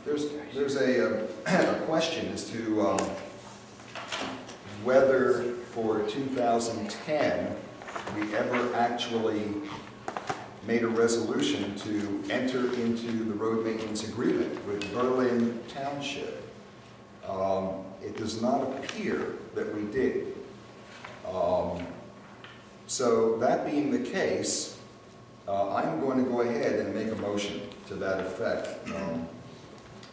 there's a question as to whether for 2010 we ever actually made a resolution to enter into the road maintenance agreement with Berlin Township. It does not appear that we did. So that being the case, I'm going to go ahead and make a motion to that effect,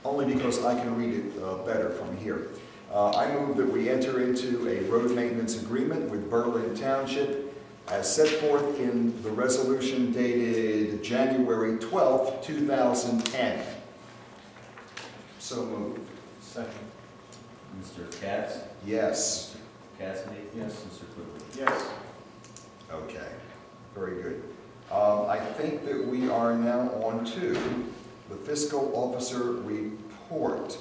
only because I can read it better from here. I move that we enter into a road maintenance agreement with Berlin Township as set forth in the resolution dated January 12th, 2010. So moved. Second. Mr. Katz? Yes. Mr. Cassidy? Yes. Mr. Quigley? Yes. Okay, very good. I think that we are now on to the Fiscal Officer report.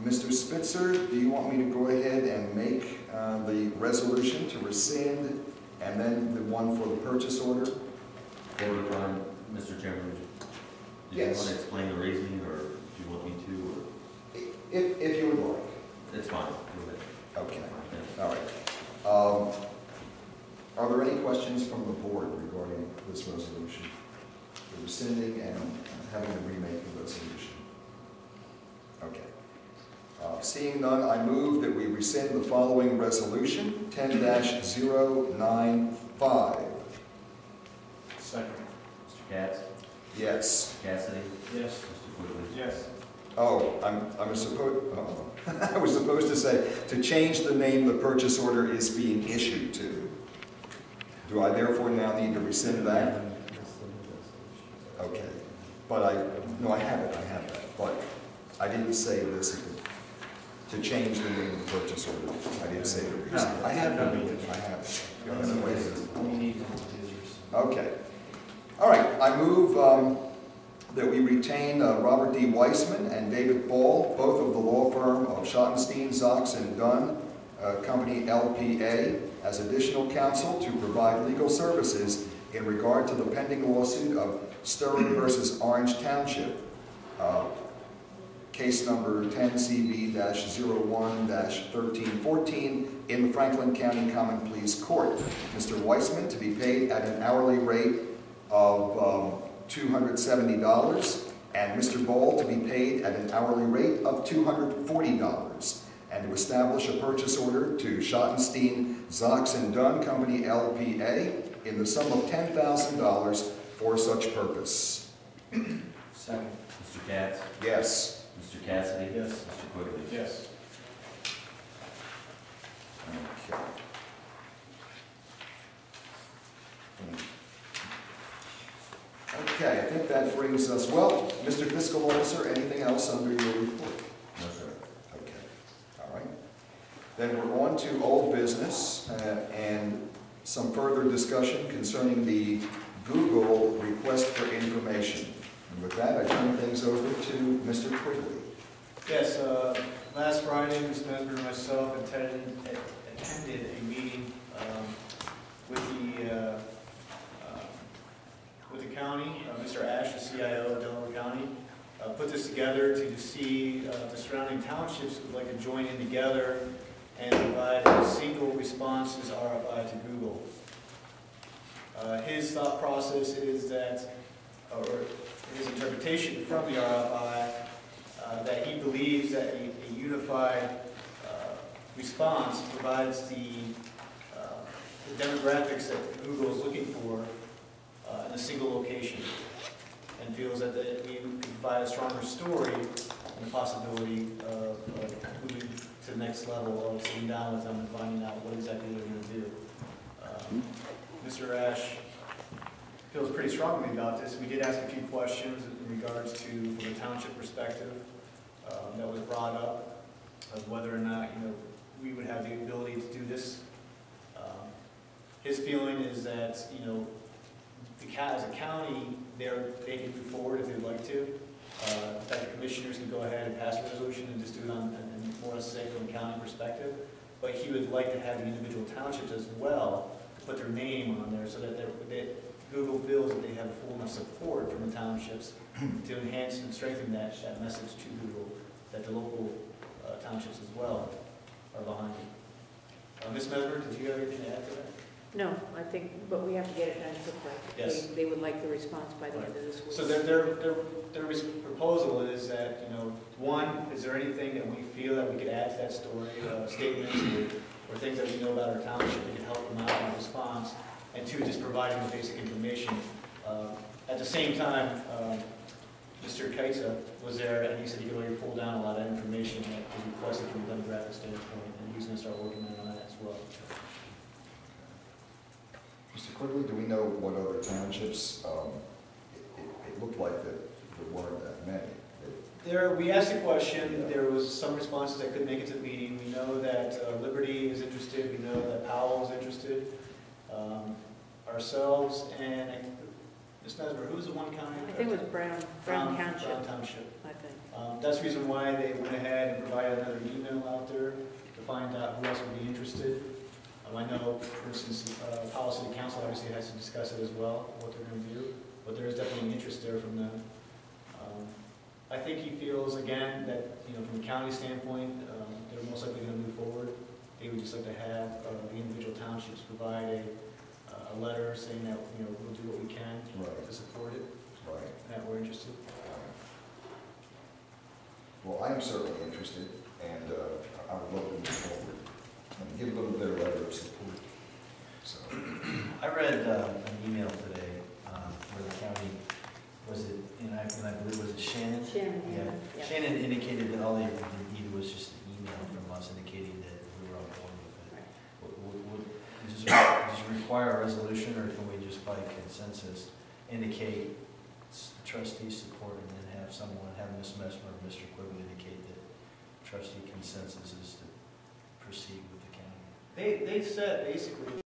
Mr. Spitzer, do you want me to go ahead and make the resolution to rescind and then the one for the purchase order? Mr. Chairman, do you Yes. want to explain the reasoning, or do you want me to? Or? If you would like. It's fine. Go ahead. Okay, all right. Are there any questions from the board regarding this resolution? The rescinding and having to remake the resolution? Okay. Seeing none, I move that we rescind the following resolution, 10-095. Second. Mr. Katz? Yes. Mr. Cassidy? Yes. Mr. Quigley? Yes. Oh, I was supposed to say, to change the name the purchase order is being issued to. Do I therefore now need to rescind that? Okay. But I have it, but I didn't say this, to change the name of the purchase order. I didn't say the reason. I have it. Okay. All right, I move that we retain Robert D. Weissman and David Ball, both of the law firm of Schottenstein, Zox & Dunn, Company LPA, as additional counsel to provide legal services in regard to the pending lawsuit of Sterling versus Orange Township, case number 10CB-01-1314 in the Franklin County Common Pleas Court. Mr. Weissman to be paid at an hourly rate of $270, and Mr. Ball to be paid at an hourly rate of $240, and to establish a purchase order to Schottenstein, Zox & Dunn Company LPA in the sum of $10,000 for such purpose. Second. Mr. Katz? Yes. Mr. Cassidy? Yes. Mr. Quigley? Yes. Okay. Okay, I think that brings us, well, Mr. Fiscal Officer, anything else under your report? No, sir. Okay, all right. Then we're on to old business and some further discussion concerning the Google request for information. And with that, I turn things over to Mr. Quigley. Yes, last Friday, Ms. Mesmer and myself attended a meeting with the county. Mr. Ash, the CIO of Delaware County, put this together to see the surrounding townships would like to join in together and provide a single responses RFI to Google. His thought process is that, or his interpretation from the RFI, that he believes that a unified response provides the demographics that Google is looking for in a single location, and feels that we can provide a stronger story and the possibility of moving to the next level of sitting down with them and finding out what exactly they're going to do. Mr. Ash feels pretty strongly about this. We did ask a few questions in regards to, from a township perspective, that was brought up, of whether or not we would have the ability to do this. His feeling is that as a county, they can move forward if they'd like to. That the commissioners can go ahead and pass a resolution and just do it on more safe from a county perspective. but he would like to have the individual townships as well, put their name on there so that Google feels that they have full enough support from the townships to enhance and strengthen that message to Google, that the local townships as well are behind it. Ms. Mesmer, did you have anything to add to that? No, I think, but we have to get it done quickly. Yes. They would like the response by the end of this week. So their proposal is that, one, is there anything that we feel that we could add to that story, statements or things that we know about our township that could help them out in response? And two, just providing the basic information. At the same time, Mr. Kaitza was there, and he said he could already pull down a lot of information that was requested from a demographic standpoint, and he's going to start working on that as well. Mr. Quigley, do we know what other townships, it looked like that there weren't that many. We asked the question, there was some responses that couldn't make it to the meeting. We know that Liberty is interested, we know that Powell is interested, ourselves, and Ms. Mesmer, who was the one county? I think it was Brown Township. Brown Township. I think. That's the reason why they went ahead and provided another email out there to find out who else would be interested. I know, for instance, Powell City Council obviously has to discuss it as well, what they're going to do, but there is definitely interest there from them. I think he feels, again, that from a county standpoint, they're most likely going to move forward. They would just like to have the individual townships provide a letter saying that we'll do what we can to support it, and that we're interested. Well, I am certainly interested, and I would love to move forward and give a little bit of letter of support. So, I read an email today where the county, and I believe, was it Shannon? Shannon, yeah. Shannon indicated that all they needed was just an email from us indicating that we were on board with it. Does it require a resolution, or can we just by consensus indicate trustee support and then have Ms. Mesmer or Mr. Quigley indicate that trustee consensus is to proceed with the county? They said basically